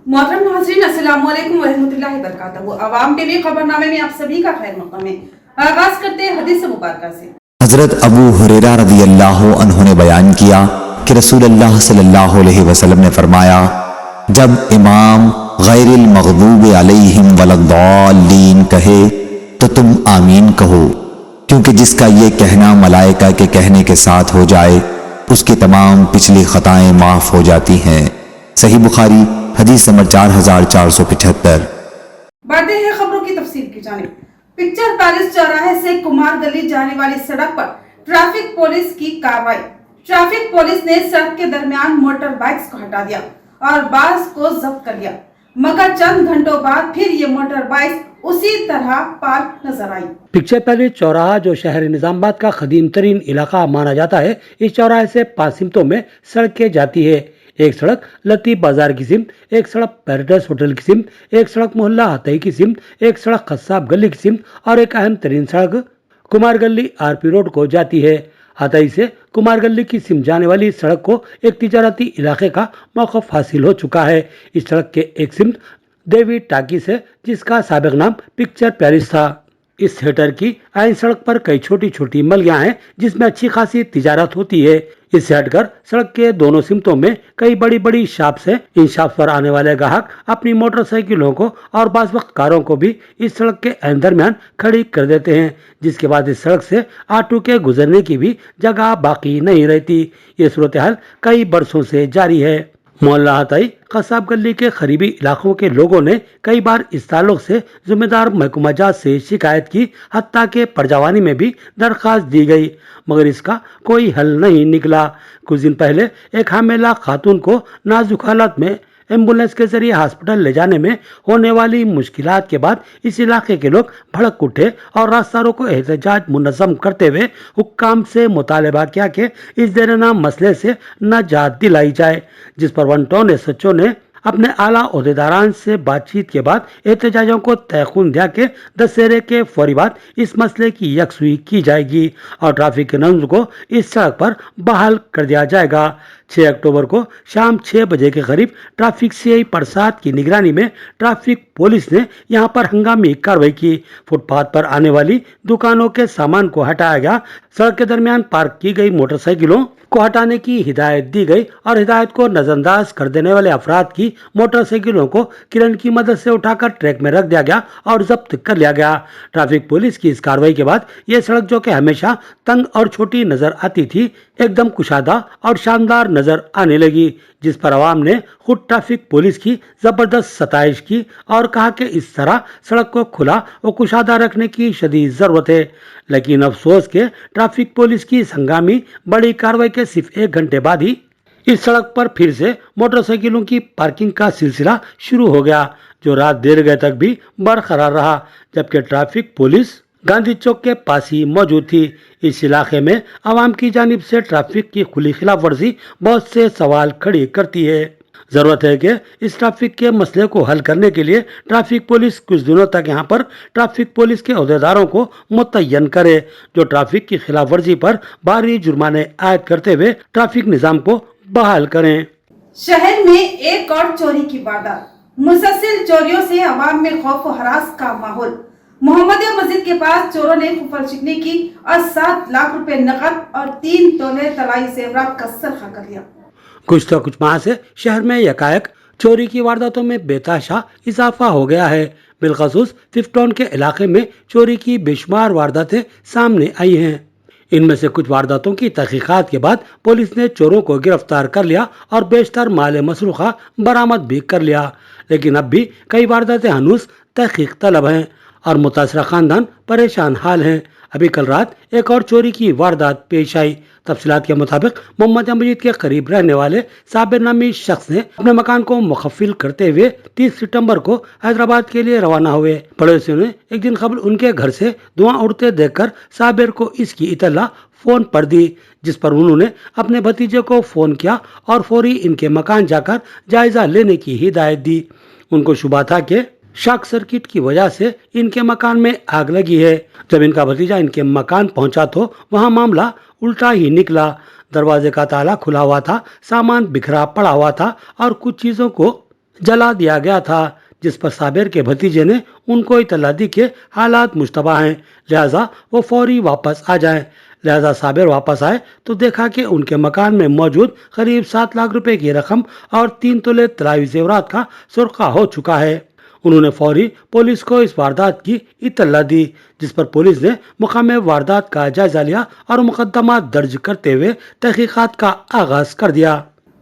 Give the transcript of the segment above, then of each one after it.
मोहतरम नाज़रीन, अस्सलाम वालेकुम वरहमतुल्लाहि वबरकातुहू। अवाम टीवी खबरनामे में आप सभी का खैर मक़दम है। आगाज करते हैं हदीस मुबारक से। हजरत अबू हुरैरा रज़ियल्लाहु अन्हु ने बयान किया कि रसूलुल्लाह सल्लल्लाहु अलैहि वसल्लम ने फरमाया, जब इमाम गैरिल मग़दूबि अलैहिम वलद्दाल्लीन कहे तो तुम आमीन कहो, क्योंकि जिसका ये कहना मलाइका के कहने के साथ हो जाए उसकी तमाम पिछली खताएं माफ हो जाती हैं। सही बुखारी हदीस नंबर 4475। बढ़ते हैं खबरों की तफसील की जानिब। पिक्चर पैलेस चौराहे से कुमार गली जाने वाली सड़क पर ट्रैफिक पुलिस की कार्रवाई। ट्रैफिक पुलिस ने सड़क के दरमियान मोटर बाइक्स को हटा दिया और बस को जब्त कर लिया, मगर चंद घंटों बाद फिर ये मोटर बाइक उसी तरह पार्क नजर आई। पिक्चर पैलेस चौराहा, जो शहर निजामाबाद का कदीम तरीन इलाका माना जाता है, इस चौराहे से 5 सिमतों में सड़कें जाती है। एक सड़क लतीफ बाजार की सिमत, एक सड़क पैराडाइज होटल की सिमत, एक सड़क मोहल्ला हतई की सिमत, एक सड़क खस्साब गली की सिमत और एक अहम तरीन सड़क कुमार गली आरपी रोड को जाती है। हतई से कुमार गली की सिमत जाने वाली सड़क को एक तिजारती इलाके का मौक़िफ़ हासिल हो चुका है। इस सड़क के एक सिमत देवी टाकीस है, जिसका साबिक नाम पिक्चर पैलेस था। इस थिएटर की आइन सड़क पर कई छोटी छोटी मलियां हैं, जिसमें अच्छी खासी तिजारत होती है। इससे हटकर सड़क के दोनों सिमतों में कई बड़ी बड़ी शॉप्स हैं। इन शॉप्स पर आने वाले ग्राहक अपनी मोटरसाइकिलों को और बाज़ वक्त कारों को भी इस सड़क के दरमियान खड़ी कर देते हैं, जिसके बाद इस सड़क से ऑटो के गुजरने की भी जगह बाकी नहीं रहती। ये सूरत हाल कई बरसों से जारी है। मोहल्ला हतई खसाब गली के करीबी इलाकों के लोगों ने कई बार इस ताल्लुक से जिम्मेदार महकमा जात से शिकायत की, हत्ता के परजवानी में भी दरख्वास्त दी गई, मगर इसका कोई हल नहीं निकला। कुछ दिन पहले एक हामिला खातून को नाजुक हालत में एम्बुलेंस के जरिए हॉस्पिटल ले जाने में होने वाली मुश्किलात के बाद इस इलाके के लोग भड़क उठे और रास्ता रोको एहतजाज मुनज़्ज़म करते हुए हुक्काम से मुतालबा किया कि इस देरना मसले से नजात दिलाई जाए, जिस पर वन टाउन एसएचओ ने अपने आला ओहदेदारान से बातचीत के बाद एहतजाजों को तयखुन दिया कि दशहरे के फौरी बाद इस मसले की यकसुई की जाएगी और ट्रैफिक के नज़्म को इस सड़क पर बहाल कर दिया जाएगा। 6 अक्टूबर को शाम 6 बजे के करीब ट्रैफिक सीआई प्रसाद की निगरानी में ट्रैफिक पुलिस ने यहां पर हंगामी कार्रवाई की। फुटपाथ पर आने वाली दुकानों के सामान को हटाया गया, सड़क के दरमियान पार्क की गई मोटरसाइकिलों को हटाने की हिदायत दी गई और हिदायत को नजरअंदाज कर देने वाले अफराद की मोटरसाइकिलों को किरण की मदद से उठाकर ट्रैक में रख दिया गया और जब्त कर लिया गया। ट्रैफिक पुलिस की इस कार्रवाई के बाद यह सड़क, जो कि हमेशा तंग और छोटी नजर आती थी, एकदम कुशादा और शानदार नजर आने लगी, जिस पर आवाम ने खुद ट्रैफिक पुलिस की जबरदस्त सताइश की और कहा कि इस तरह सड़क को खुला और कुशादा रखने की शदीद जरूरत है। लेकिन अफसोस के ट्रैफिक पुलिस की इस हंगामी बड़ी कार्रवाई के सिर्फ 1 घंटे बाद ही इस सड़क पर फिर से मोटरसाइकिलों की पार्किंग का सिलसिला शुरू हो गया, जो रात देर गए तक भी बरकरार रहा, जबकि ट्रैफिक पुलिस गांधी चौक के पास ही मौजूद थी। इस इलाके में आवाम की जानिब से ट्रैफिक की खुली खिलाफ वर्जी बहुत से सवाल खड़ी करती है। जरूरत है कि इस ट्रैफिक के मसले को हल करने के लिए ट्रैफिक पुलिस कुछ दिनों तक यहाँ पर ट्रैफिक पुलिस के अहदेदारों को मुतय्यन करे, जो ट्रैफिक की खिलाफ वर्जी पर भारी जुर्माने आयद करते हुए ट्रैफिक निजाम को बहाल करें। शहर में एक और चोरी की वारदात। मुसलसल चोरियों से अवाम में खौफ और हरास का माहौल। मोहम्मदिया मस्जिद के पास चोरों ने खुफल शिकनी की और 7 लाख रुपए नकद और 3 तोले तलाई जेवरात का सरखा कर लिया। कुछ माह से शहर में यकायक चोरी की वारदातों में बेतहाशा इजाफा हो गया है। बिलखसूस 5 टाउन के इलाके में चोरी की बेशुमार वारदातें सामने आई हैं। इनमें से कुछ वारदातों की तहकीकात के बाद पुलिस ने चोरों को गिरफ्तार कर लिया और बेशतर माल मसरूखा बरामद भी कर लिया, लेकिन अब भी कई वारदातें हनूस तहकीक तलब हैं और मुतासरा खानदान परेशान हाल हैं। अभी कल रात एक और चोरी की वारदात पेश आई। तफसीलात के मुताबिक मोहम्मद मस्जिद के करीब रहने वाले साबिर नामी शख्स ने अपने मकान को मुखफिल करते हुए 30 सितंबर को हैदराबाद के लिए रवाना हुए। पड़ोसियों ने एक दिन कबल उनके घर से धुआं उड़ते देखकर साबिर को इसकी इतला फोन पर दी, जिस पर उन्होंने अपने भतीजे को फोन किया और फौरी इनके मकान जाकर जायजा लेने की हिदायत दी। उनको शुबा था कि शॉर्ट सर्किट की वजह से इनके मकान में आग लगी है। जब इनका भतीजा इनके मकान पहुंचा तो वहां मामला उल्टा ही निकला। दरवाजे का ताला खुला हुआ था, सामान बिखरा पड़ा हुआ था और कुछ चीजों को जला दिया गया था, जिस पर साबिर के भतीजे ने उनको इतला दी कि हालात मुश्तबा हैं, लिहाजा वो फौरी वापस आ जाएं। लिहाजा साबिर वापस आए तो देखा कि उनके मकान में मौजूद करीब 7 लाख रुपए की रकम और 3 तोले तलावी जेवरात का सुर्खा हो चुका है। उन्होंने फौरी पुलिस को इस वारदात की इत्तला दी, जिस पर पुलिस ने मुकाम वारदात का जायजा लिया और मुकदमा दर्ज करते हुए तहकीकात का आगाज कर दिया।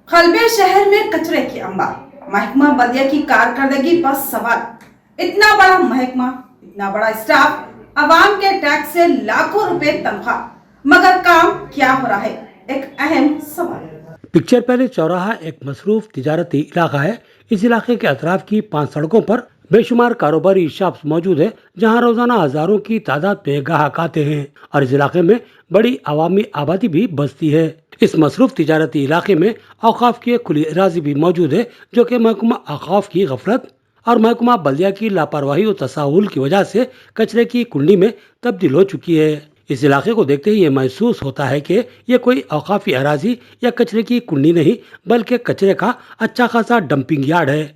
खलबे शहर में कचरे की अंबार, महकमा बल्दिया की कारकर्दगी पर सवाल। इतना बड़ा महकमा, इतना बड़ा स्टाफ, आवाम के टैक्स से लाखों रुपए तनख्वाह, मगर काम क्या हो रहा है, एक अहम सवाल। पिक्चर पैलेस चौराहा एक मसरूफ तिजारती इलाका है। इस इलाके के अतराफ की 5 सड़कों पर बेशुमार कारोबारी शॉप्स मौजूद है, जहां रोजाना हजारों की तादाद में ग्राहक आते हैं और इस इलाके में बड़ी अवामी आबादी भी बसती है। इस मसरूफ तिजारती इलाके में औकाफ की खुली इराजी भी मौजूद है, जो कि महकमा औकाफ की गफलत और महकमा बल्दिया की लापरवाही और तसाहुल की वजह से कचरे की कुंडी में तब्दील हो चुकी है। इस इलाके को देखते ही ये महसूस होता है कि ये कोई औकाफी अराजी या कचरे की कुंडी नहीं, बल्कि कचरे का अच्छा खासा डंपिंग यार्ड है,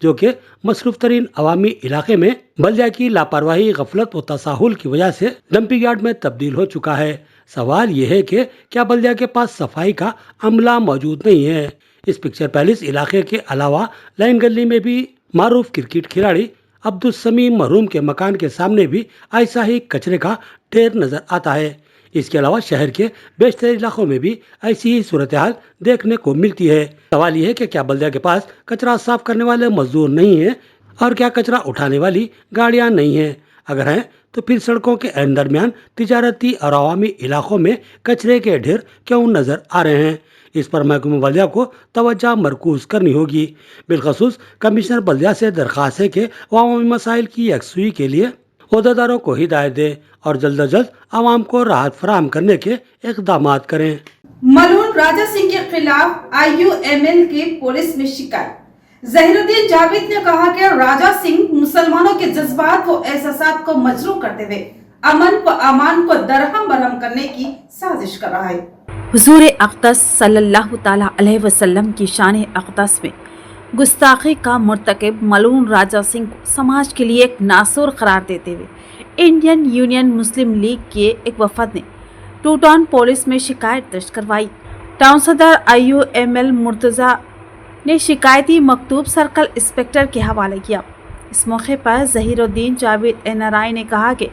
जो कि मसरूफ तरीन अवामी इलाके में बल्दिया की लापरवाही, गफलत और तसाहुल की वजह से डंपिंग यार्ड में तब्दील हो चुका है। सवाल यह है कि क्या बल्दिया के पास सफाई का अमला मौजूद नहीं है। इस पिक्चर पैलेस इलाके के अलावा लाइन गली में भी मारूफ क्रिकेट खिलाड़ी अब्दुल समीम मरहूम के मकान के सामने भी ऐसा ही कचरे का ढेर नजर आता है। इसके अलावा शहर के बेशतर इलाकों में भी ऐसी ही सूरत हाल देखने को मिलती है। सवाल यह है कि क्या बल्दिया के पास कचरा साफ करने वाले मजदूर नहीं है और क्या कचरा उठाने वाली गाड़ियां नहीं हैं? अगर हैं तो फिर सड़कों के दरमियान तिजारती और अवामी इलाकों में कचरे के ढेर क्यों नजर आ रहे हैं? इस पर महकमा बल्दिया को तवज्जो मरकूज करनी होगी। बिलखसूस कमिश्नर बल्दिया से दरख्वास्त है कि वो अवामी मसाइल की यकसुई के लिए ओहदेदारों को हिदायत दे और जल्द अज जल्द आवाम को राहत फराहम करने के इक़दाम करें। मलून राजा सिंह के खिलाफ IUML की पुलिस में शिकायत। जहीरुद्दीन जावेद ने कहा कि राजा सिंह मुसलमानों के जज्बात व एहसासात को मजरूह करते हुए अमन व अमान को दरहम बरहम करने की साजिश कर रहा है। हुजूर अक़दस सल्लल्लाहु ताला अलैहि वसल्लम की शान अक़दस में गुस्ताखी का मुर्तकिब मलून राजा सिंह को समाज के लिए एक नासूर करार देते हुए इंडियन यूनियन मुस्लिम लीग के एक वफद ने टू टाउन पुलिस में शिकायत दर्ज करवाई। टाउन सदर IUML मुर्तज़ा ने शिकायती मकतूब सर्कल इंस्पेक्टर के हवाले किया। इस मौके पर जहीरुद्दीन जावेद NRI ने कहा कि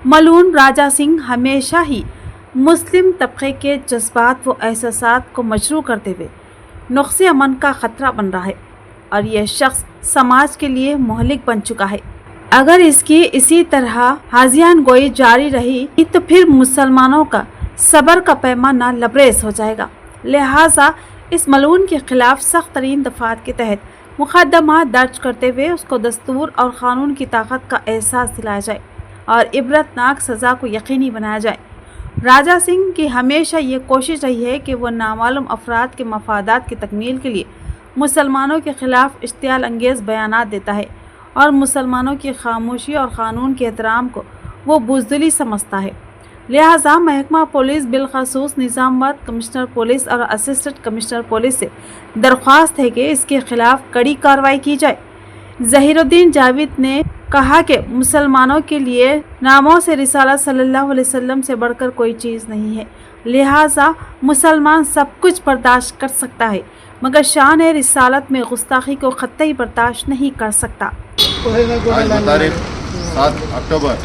मलून राजा सिंह हमेशा ही मुस्लिम तबके के जज्बात व एहसासात को मजरूह करते हुए नुक्से अमन का ख़तरा बन रहा है और यह शख्स समाज के लिए मोहलिक बन चुका है। अगर इसकी इसी तरह हाजियान गोई जारी रही तो फिर मुसलमानों का सब्र का पैमाना लबरेज हो जाएगा। लिहाजा इस मलून के खिलाफ सख्त तरीन दफात के तहत मुकदमा दर्ज करते हुए उसको दस्तूर और क़ानून की ताकत का एहसास दिलाया जाए और इबरतनाक सज़ा को यकीनी बनाया जाए। राजा सिंह की हमेशा ये कोशिश रही है कि वह नामालूम अफराद के मफादात की तकमील के लिए मुसलमानों के ख़िलाफ़ इश्तियाल अंगेज़ बयानात देता है और मुसलमानों की खामोशी और क़ानून के एहतराम को वो बुज़दिली समझता है। लिहाजा महकमा पुलिस बिलखसूस निज़ामाबाद कमिश्नर पुलिस और असिस्टेंट कमिश्नर पुलिस से दरख्वास्त है कि इसके ख़िलाफ़ कड़ी कार्रवाई की जाए। जहीरुद्दीन जावेद ने कहा कि मुसलमानों के लिए नामों से रिसालत सल्लल्लाहु अलैहि वसल्लम से बढ़कर कोई चीज़ नहीं है। लिहाजा मुसलमान सब कुछ बर्दाश्त कर सकता है, मगर शान रिसालत में गुस्ताखी को ख़त्ई बर्दाश्त नहीं कर सकता। आज तारीख 7 अक्टूबर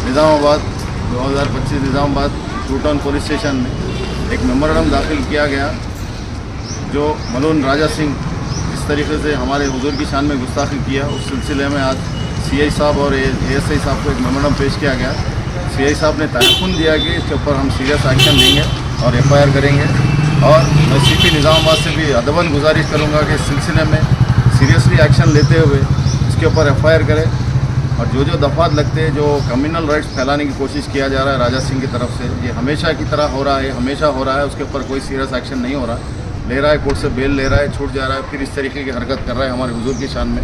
Nizamabad 2025 Nizamabad two town police station में एक मेमोरेंडम दाखिल किया गया, जो मलून राजा सिंह इस तरीके से हमारे हुजूर की शान में गुस्ताखी किया। उस सिलसिले में आज CI साहब और ASI साहब को एक मेमोरेंडम पेश किया गया। CI साहब ने तयक़ुन दिया कि इसके ऊपर हम सीरियस एक्शन लेंगे और FIR करेंगे और मैं CP निज़ामाबाद से भी अदबन गुजारिश करूँगा कि इस सिलसिले में सीरियसली एक्शन लेते हुए इसके ऊपर FIR करें और जो दफ़ात लगते हैं, जो कम्युनल राइट्स फैलाने की कोशिश किया जा रहा है राजा सिंह की तरफ से, ये हमेशा की तरह हो रहा है, हमेशा हो रहा है। उसके ऊपर कोई सीरियस एक्शन नहीं हो रहा, ले रहा है कोर्ट से बेल ले रहा है, छूट जा रहा है, फिर इस तरीके की हरकत कर रहा है हमारे हुजूर की शान में।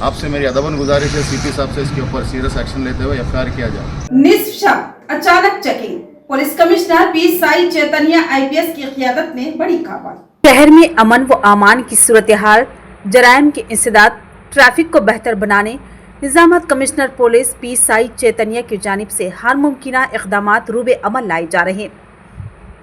आपसे मेरी अदबन गुजारिश है CP साहब से इसके ऊपर सीरियस एक्शन लेते हुए FIR किया जाए। निस्फ शब अचानक checking, police commissioner P Sai Chaitanya IPS की क़ियादत में बड़ी कार्रवाई। शहर में अमन व अमान की सूरत हाल जराइम की इंसदाद ट्रैफिक को बेहतर बनाने निजामत कमिश्नर पुलिस पी साई चैतन्य की जानिब से हर मुमकिना इक़दामात रूबे अमल लाए जा रहे हैं।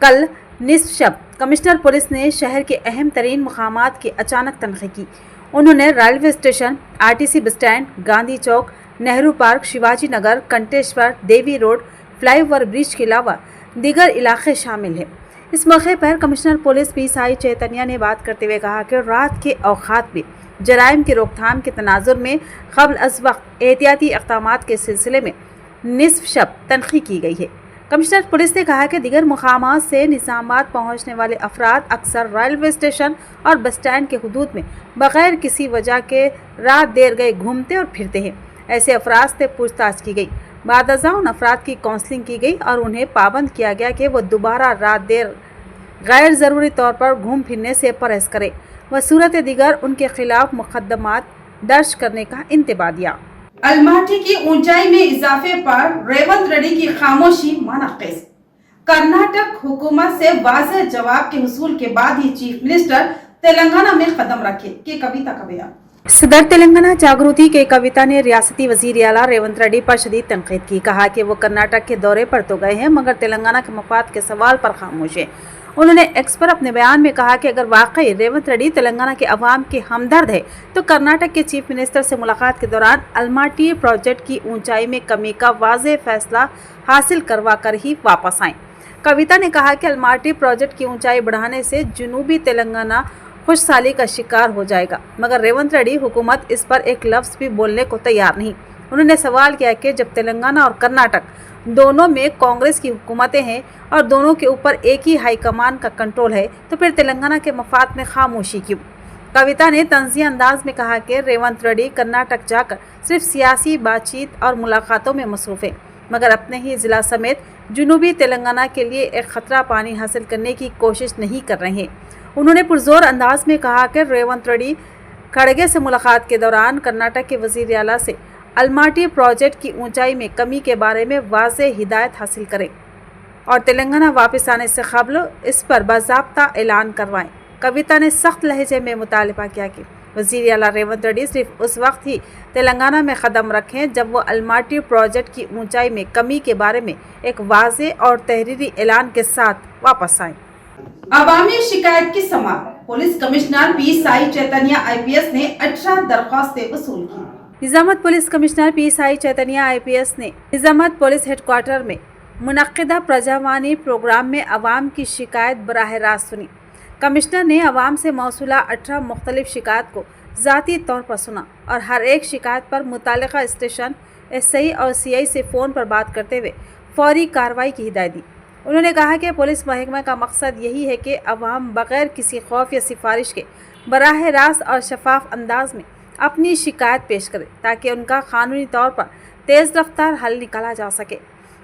कल निस्फ शब कमिश्नर पुलिस ने शहर के अहम तरीन मकामात की अचानक तनख़ी की। उन्होंने railway station, RTC bus stand, Gandhi Chowk, Nehru park, Shivaji Nagar, Kanteshwar, Devi road, flyover bridge के अलावा दीगर इलाके शामिल हैं। इस मौके पर commissioner police P Sai Chaitanya ने बात करते हुए कहा कि रात के औकात में जराइम की रोकथाम के तनाजुर में क़ब्ल अज़ वक्त एहतियाती इक़दामात के सिलसिले में निस्फ शब तनख़ी की गई है। कमिश्नर पुलिस ने कहा कि दीगर मुकामात से निज़ामाबाद पहुँचने वाले अफराद अक्सर रेलवे स्टेशन और बस स्टैंड के हुदूद में बग़ैर किसी वजह के रात देर गए घूमते और फिरते हैं। ऐसे अफराद से पूछताछ की गई। बाद अज़ा उन अफराद की काउंसलिंग की गई और उन्हें पाबंद किया गया कि वो दोबारा रात देर गैर ज़रूरी तौर पर घूम फिरने से परहेज़ करें व सूरत दीगर उनके खिलाफ मुकदमात दर्ज करने का इंतबाह दिया। अलमाटी की ऊंचाई में इजाफे पर रेवंत रेड्डी की खामोशी मुनक़्क़िज़। कर्नाटक हुकूमत से वाज़ेह जवाब के हुसूल के बाद ही चीफ मिनिस्टर तेलंगाना में कदम रखे की कविता का बयान। सदर तेलंगाना जागृति के कविता ने रियासती वजीर आला रेवंत रेड्डी पर शदीद तनकीद की। कहा कि वो कर्नाटक के दौरे पर तो गए हैं मगर तेलंगाना के मफाद के सवाल पर खामोश है। उन्होंने एक्स पर अपने बयान में कहा कि अगर वाकई रेवंत रेड्डी तेलंगाना के अवाम के हमदर्द है तो कर्नाटक के चीफ मिनिस्टर से मुलाकात के दौरान अलमाटी प्रोजेक्ट की ऊंचाई में कमी का वाज़ेह फैसला हासिल करवा कर ही वापस आएँ। कविता ने कहा कि अलमाटी प्रोजेक्ट की ऊंचाई बढ़ाने से जनूबी तेलंगाना खुशहाली का शिकार हो जाएगा मगर रेवंत रेड्डी हुकूमत इस पर एक लफ्ज़ भी बोलने को तैयार नहीं। उन्होंने सवाल किया कि जब तेलंगाना और कर्नाटक दोनों में कांग्रेस की हुकूमतें हैं और दोनों के ऊपर एक ही हाई कमान का कंट्रोल है तो फिर तेलंगाना के मफाद में खामोशी क्यों। कविता ने तंज़िया अंदाज में कहा कि रेवंत रेड्डी कर्नाटक जाकर सिर्फ सियासी बातचीत और मुलाकातों में मसरूफ़ है मगर अपने ही ज़िला समेत जनूबी तेलंगाना के लिए एक ख़तरा पानी हासिल करने की कोशिश नहीं कर रहे हैं। उन्होंने पुरजोर अंदाज में कहा कि रेवंत रेड्डी खड़गे से मुलाकात के दौरान कर्नाटक के वज़ीर आला से अलमाटी प्रोजेक्ट की ऊंचाई में कमी के बारे में वाज़ेह हिदायत हासिल करें और तेलंगाना वापस आने से क़ब्ल इस पर बाज़ाब्ता ऐलान करवाएं। कविता ने सख्त लहजे में मुतालबा किया कि वज़ीर आला रेवंत रेड्डी सिर्फ उस वक्त ही तेलंगाना में कदम रखें जब वो अलमाटी प्रोजेक्ट की ऊंचाई में कमी के बारे में एक वाज़ेह और तहरीरी ऐलान के साथ वापस आएँ। अवामी शिकायत की समाप्त। पुलिस कमिश्नर पी साई चैतन्य आईपीएस ने 18 दरख्वास्तें वसूल की। निजामत पुलिस कमिश्नर पी साई चैतन्य आईपीएस ने निजामत पुलिस हेडक्वार्टर में मुनक्किदा प्रजावानी प्रोग्राम में अवाम की शिकायत बराह रास्त सुनी। कमिश्नर ने अवाम से मौसूला 18 मुख्तलिफ शिकायत को ज़ाती तौर पर सुना और हर एक शिकायत पर मुतालिका स्टेशन एसआई और सीआई से फ़ोन पर बात करते हुए फौरी कार्रवाई की हिदायत दी। उन्होंने कहा कि पुलिस महकमा का मकसद यही है कि अवाम बग़ैर किसी खौफ या सिफारिश के बराह रास्त और शफाफ अंदाज में अपनी शिकायत पेश करें ताकि उनका कानूनी तौर पर तेज़ रफ्तार हल निकाला जा सके।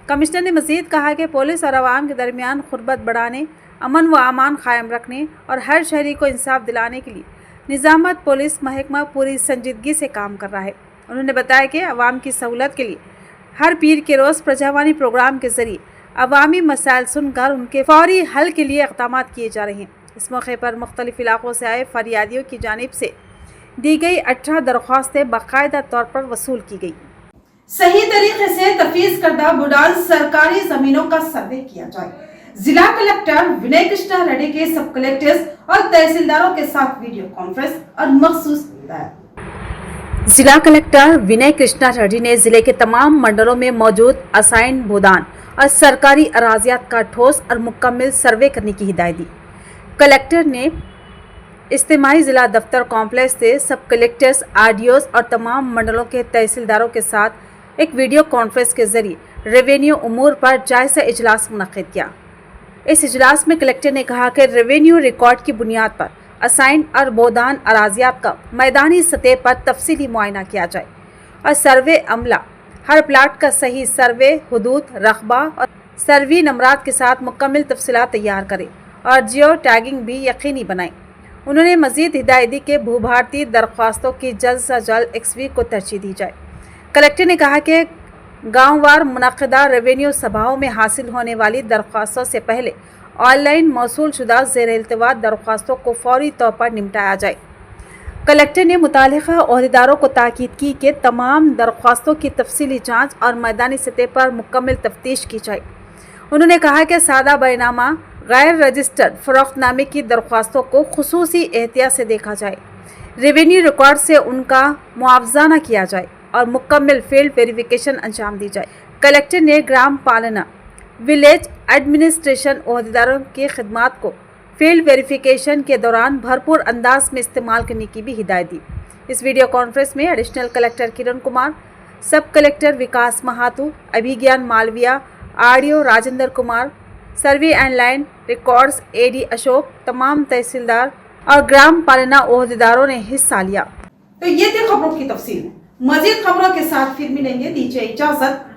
कमिश्नर ने मज़ीद कहा कि पुलिस और अवाम के दरमियान खुरबत बढ़ाने, अमन व अमान कायम रखने और हर शहरी को इंसाफ दिलाने के लिए निजामत पुलिस महकमा पूरी संजीदगी से काम कर रहा है। उन्होंने बताया कि अवाम की सहूलत के लिए हर पीर के रोज़ प्रजावानी प्रोग्राम के ज़रिए अवामी मसाइल सुनकर उनके फौरी हल के लिए इक़दाम किए जा रहे हैं। इस मौके पर मुख्तलिफ इलाक़ों से आए फरियादियों की जानिब से दी गई 18 दरख्वास्तें बाकायदा तौर पर वसूल की गई। सही तरीके से तफवीज़ करदा बुडाल सरकारी जमीनों का सर्वे किया जाए। जिला कलेक्टर विनय कृष्णा रेड्डी के सब कलेक्टर्स और तहसीलदारों के साथ वीडियो कॉन्फ्रेंस और मखसूस हिदायत। जिला कलेक्टर विनय कृष्णा रेड्डी ने जिले के तमाम मंडलों में मौजूद असाइन भूदान और सरकारी अराजियात का ठोस और मुकम्मल सर्वे करने की हिदायत दी। कलेक्टर ने इज्तिमाई ज़िला दफ्तर कॉम्प्लेक्स से सब कलेक्टर्स, आरडीओस और तमाम मंडलों के तहसीलदारों के साथ एक वीडियो कॉन्फ्रेंस के जरिए रेवेन्यू उमूर पर जायज़ा इजलास मुनक़्क़िद किया। इस इजलास में कलेक्टर ने कहा कि रेवेन्यू रिकॉर्ड की बुनियाद पर असाइन और बोदान अराजियात का मैदानी सतह पर तफसीली मुआयना किया जाए और सर्वे अमला हर प्लाट का सही सर्वे, हुदूद, रकबा और सर्वी नंबरात के साथ मुकम्मल तफसीलात तैयार करें और जियो टैगिंग भी यकीनी बनाएं। उन्होंने मज़ीद हिदायत दी कि भूभारती दरख्वास्तों की जल्द से जल्द एक्सवी को तरजीह दी जाए। कलेक्टर ने कहा कि गांववार मुनक़्क़िदा रेवेन्यू सभाओं में हासिल होने वाली दरख्वास्तों से पहले ऑनलाइन मौसूल शुदा ज़ेर इल्तिवा दरख्वास्तों को फौरी तौर पर निपटाया जाए। कलेक्टर ने मुतालिका ओहदेदारों को ताकीद की कि तमाम दरख्वास्तों की तफसीली जांच और मैदानी सतह पर मुकम्मल तफ्तीश की जाए। उन्होंने कहा कि सादा बैनामा गैर रजिस्टर्ड फरोख्तनामे की दरख्वास्तों को खुसूसी एहतियात से देखा जाए, रेवेन्यू रिकॉर्ड से उनका मुआवजा न किया जाए और मुकम्मल फील्ड वेरिफिकेशन अंजाम दी जाए। कलेक्टर ने ग्राम पालना विलेज एडमिनिस्ट्रेशन ओहदेदारों की खिदमात को फील्ड वेरिफिकेशन के दौरान भरपूर अंदाज में इस्तेमाल करने की भी हिदायत दी। इस वीडियो कॉन्फ्रेंस में additional collector Kiran Kumar, sub collector Vikas Mahatu, Abhigyan Malviya, RDO Rajendra Kumar, survey and line records AD Ashok, तमाम तहसीलदार और ग्राम पालना ओहदेदारों ने हिस्सा लिया। तो ये थी खबरों की तफसील। मजीद खबरों के साथ फिर मिलेंगे, दीजिए इजाजत।